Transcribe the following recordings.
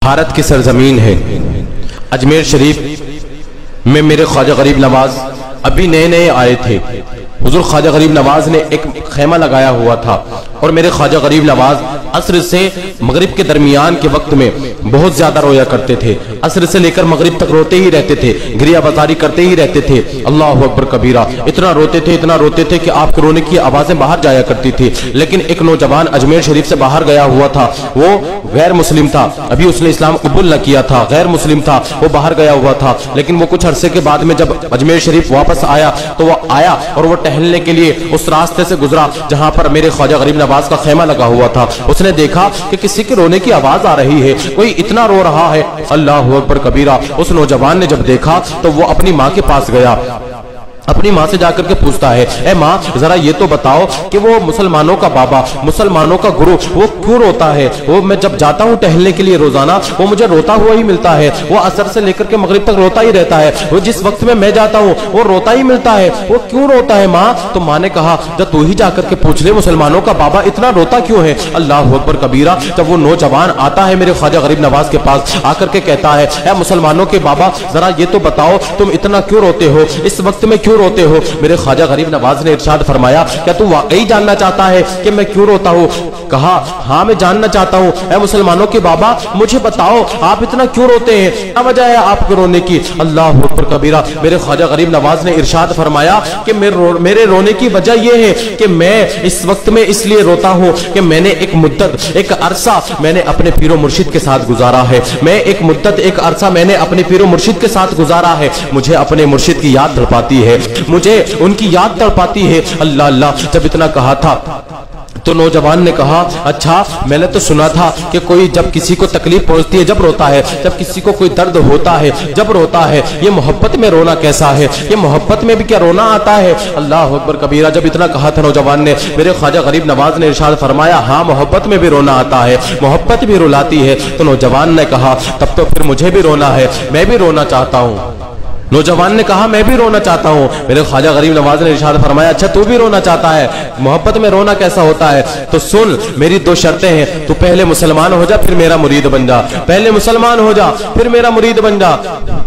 بھارت کی سرزمین ہے اجمیر شریف میں میرے خواجہ غریب نواز ابھی نئے نئے آئے تھے۔ حضور خواجہ غریب نواز نے ایک خیمہ لگایا ہوا تھا اور میرے خواجہ غریب نواز عصر سے مغرب کے درمیان کے وقت میں بہت زیادہ رویا کرتے تھے۔ عصر سے لے کر مغرب تک روتے ہی رہتے تھے، گریہ بازاری کرتے ہی رہتے تھے۔ اللہ اکبر کبیرہ، اتنا روتے تھے کہ آپ کے رونے کی آوازیں باہر جایا کرتی تھی۔ لیکن ایک نوجوان اجمیر شریف سے باہر گیا ہوا تھا، وہ غیر مسلم تھا، ابھی اس نے اسلام قبول نہ کیا تھا، غیر مسلم تھا، وہ باہر گیا ہوا تھا۔ لیکن وہ کچھ عرصے کے بعد میں جب اجمیر شریف واپس آیا تو وہ آیا اور وہ ٹہلنے کے لیے اس راستے سے گزرا جہاں پر میرے خواجہ غریب نواز کا خیمہ لگا ہوا تھا۔ اس نے دیکھا کہ کسی کے رونے کی آواز آ رہی ہے، کوئی اتنا رو رہا ہے۔ اللہ اکبر کبیرہ، اس نوجوان نے جب دیکھا تو وہ اپنی ماں کے پاس گیا، اپنی ماں سے جا کر کے پوچھتا ہے، اے ماں ذرا یہ تو بتاؤ کہ وہ مسلمانوں کا بابا، مسلمانوں کا گرو وہ کیوں روتا ہے؟ وہ میں جب جاتا ہوں ٹہلنے کے لیے روزانہ وہ مجھے روتا ہوا ہی ملتا ہے، وہ عصر سے لے کر کے مغرب تک روتا ہی رہتا ہے، وہ جس وقت میں جاتا ہوں وہ روتا ہی ملتا ہے، وہ کیوں روتا ہے ماں؟ تو ماں نے کہا جب تو ہی جا کر کے پوچھ لے مسلمانوں کا بابا اتنا روتا کیوں ہے۔ اللہ اکبر کبیرہ، جب وہ نوجوان آتا ہے میرے خواجہ غریب نواز کے پاس، آ کر کے کہتا ہے، اے مسلمانوں کے بابا ذرا یہ تو بتاؤ تم اتنا کیوں روتے ہو، اس وقت میں کیوں روتے ہو؟ میرے خواجہ غریب نواز نے ارشاد فرمایا، کیا تو واقعی جاننا چاہتا ہے کہ میں کیوں روتا ہوں؟ کہا ہاں میں جاننا چاہتا ہوں، اے مسلمانوں کے بابا مجھے بتاؤ آپ اتنا کیوں روتے ہیں، کیا وجہ ہے آپ کے رونے کی؟ اللہ اکبر کبیرہ، میرے خواجہ غریب نواز نے ارشاد فرمایا کہ میرے رونے کی وجہ یہ ہے کہ میں اس وقت میں اس لیے روتا ہوں کہ میں نے ایک مدت ایک عرصہ میں نے اپنے پیر و مرشد کے ساتھ گزارا ہے، میں ایک مدت ایک عرصہ میں نے اپنے پیر و مرشد کے ساتھ گزارا ہے، مجھے اپنے مرشد کی یاد تڑپاتی ہے، مجھے ان کی یاد تڑپاتی ہے۔ اللہ اللہ، جب اتنا کہا تھا تو نوجوان نے کہا اچھا میں نے تو سنا تھا کہ کوئی جب کسی کو تکلیف پہنچتی ہے جب روتا ہے، جب کسی کو کوئی درد ہوتا ہے جب روتا ہے، یہ محبت میں رونا کیسا ہے؟ یہ محبت میں بھی کیا رونا آتا ہے؟ اللہ اکبر کبیرہ، جب اتنا کہا تھا نوجوان نے، میرے خواجہ غریب نواز نے ارشاد فرمایا ہاں محبت میں بھی رونا آتا ہے، محبت بھی رلاتی ہے۔ تو نوجوان نے کہا تب تو پھر مجھے بھی رونا ہے، میں بھی رونا چاہتا ہوں۔ نوجوان نے کہا میں بھی رونا چاہتا ہوں۔ میرے خواجہ غریب نواز نے ارشاد فرمایا اچھا تو بھی رونا چاہتا ہے، محبت میں رونا کیسا ہوتا ہے؟ تو سن میری دو شرطیں ہیں، تو پہلے مسلمان ہو جا پھر میرا مرید بن جا، پہلے مسلمان ہو جا پھر میرا مرید بن جا۔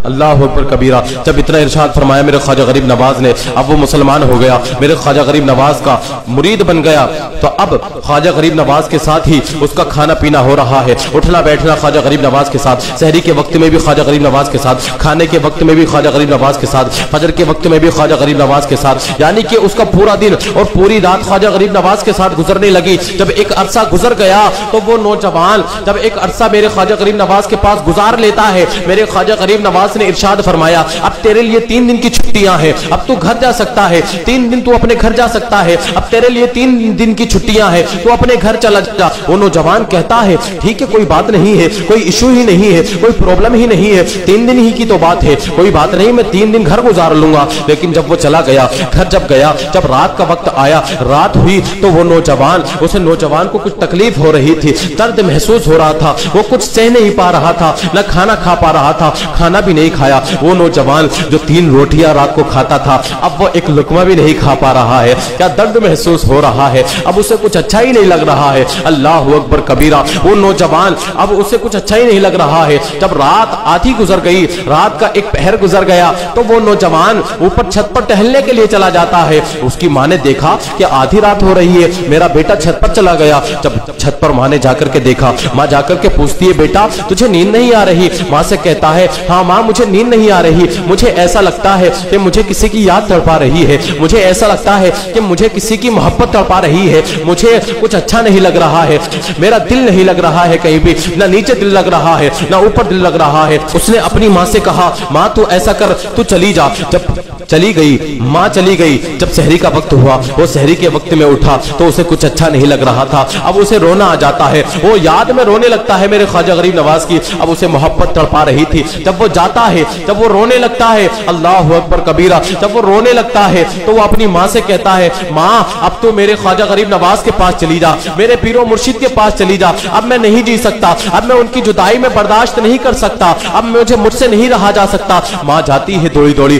اللہ اکبر کبیرہ، جب اتنا ارشاد فرمایا میرے خواجہ غریب نواز نے، اب وہ مسلمان ہو گیا، میرے خواجہ غریب نواز کا مرید بن گیا۔ تو اب خواجہ غریب نواز کے ساتھ ہی اس کا کھانا پینا ہو رہا ہے، اٹھنا بیٹھنا خواجہ غریب نواز کے ساتھ، سحری کے وقت میں بھی خواجہ غریب نواز کے ساتھ، کھانے کے وقت میں بھی خواجہ غریب نواز کے ساتھ، فجر کے وقت میں بھی خواجہ غریب نواز کے ساتھ، یعنی کہ اس کا پورا دن اور پوری رات خواجہ غریب نواز کے ساتھ گزرنے لگی۔ جب ایک عرصہ گزر گیا تو وہ نوجوان جب ایک عرصہ میرے خواجہ غریب نواز کے پاس گزار لیتا ہے، میرے خواجہ غریب نواز نے ارشاد فرمایا اب تیرے لیے 3 دن کی چھٹیاں ہیں، اب تو گھر جا سکتا ہے، 3 دن تو اپنے گھر جا سکتا ہے، اب تیرے لیے 3 دن کی چھٹیاں ہیں، تو اپنے گھر چلا جا۔ وہ نوجوان کہتا ہے ٹھیک ہے کوئی بات نہیں ہے، کوئی ایشو ہی نہیں ہے، کوئی پرابلم ہی نہیں ہے، 3 دن ہی کی تو بات ہے، کوئی بات نہیں، میں 3 دن گھر گزار لوں گا۔ لیکن جب وہ چلا گیا، گھر جب گیا، جب رات کا وقت آیا، رات ہوئی تو وہ نوجوان کو کچھ تکلیف ہو رہی تھی، درد محسوس ہو رہا تھا، وہ کچھ سہ نہیں پا رہا تھا، نہ کھانا کھا پا رہا تھا، کھانا بھی نہیں کھایا۔ وہ نوجوان جو 3 روٹیاں رات کو کھاتا تھا اب وہ ایک لقمہ بھی نہیں کھا پا رہا ہے، کیا درد محسوس ہو رہا ہے، اب اسے کچھ اچھا ہی نہیں لگ رہا ہے۔ اللہ اکبر کبیرہ، وہ نوجوان اب اسے کچھ اچھا ہی نہیں لگ رہا ہے۔ جب رات آدھی گزر گئی، رات کا ایک پہر گزر گیا تو وہ نوجوان اوپر چھت پر ٹہلنے کے لیے چلا جاتا ہے۔ اس کی ماں نے دیکھا کہ آدھی رات ہو رہی ہے، میرا بیٹا چھت پر چلا گیا۔ جب چھت پر ماں نے جا کر کے دیکھا، ماں جا کر کے پوچھتی ہے بیٹا تجھے نیند نہیں آ رہی؟ ماں سے کہتا ہے ہاں ماں مجھے نیند نہیں آ رہی، مجھے ایسا لگتا ہے کہ مجھے کسی کی یاد تڑپا رہی ہے، مجھے ایسا لگتا ہے کہ مجھے کسی کی محبت تڑپا رہی ہے، مجھے کچھ اچھا نہیں لگ رہا ہے، میرا دل نہیں لگ رہا ہے کہیں بھی، نہ نیچے دل لگ رہا ہے نہ اوپر دل لگ رہا ہے۔ اس نے اپنی ماں سے کہا ماں تو ایسا کر تو چلی جا۔ جب چلی گئی ماں چلی گئی، جب سحری کا وقت ہوا وہ سحری کے وقت میں اٹھا تو اسے کچھ اچھا نہیں لگ رہا تھا، اب اسے رونا آ جاتا ہے، وہ یاد میں رونے لگتا ہے میرے خواجہ غریب نواز کی، اب اسے محبت تڑپا رہی تھی۔ جب وہ جاتا ہے، جب وہ رونے لگتا ہے، اللہ اکبر کبیرہ، جب وہ رونے لگتا ہے تو وہ اپنی ماں سے کہتا ہے ماں اب تو میرے خواجہ غریب نواز کے پاس چلی جا، میرے پیر و مرشد کے پاس چلی جا، اب میں نہیں جی سکتا، اب میں ان کی جدائی میں برداشت نہیں کر سکتا، اب مجھ سے نہیں رہا جا سکتا۔ ماں جاتی ہے دوڑی دوڑی،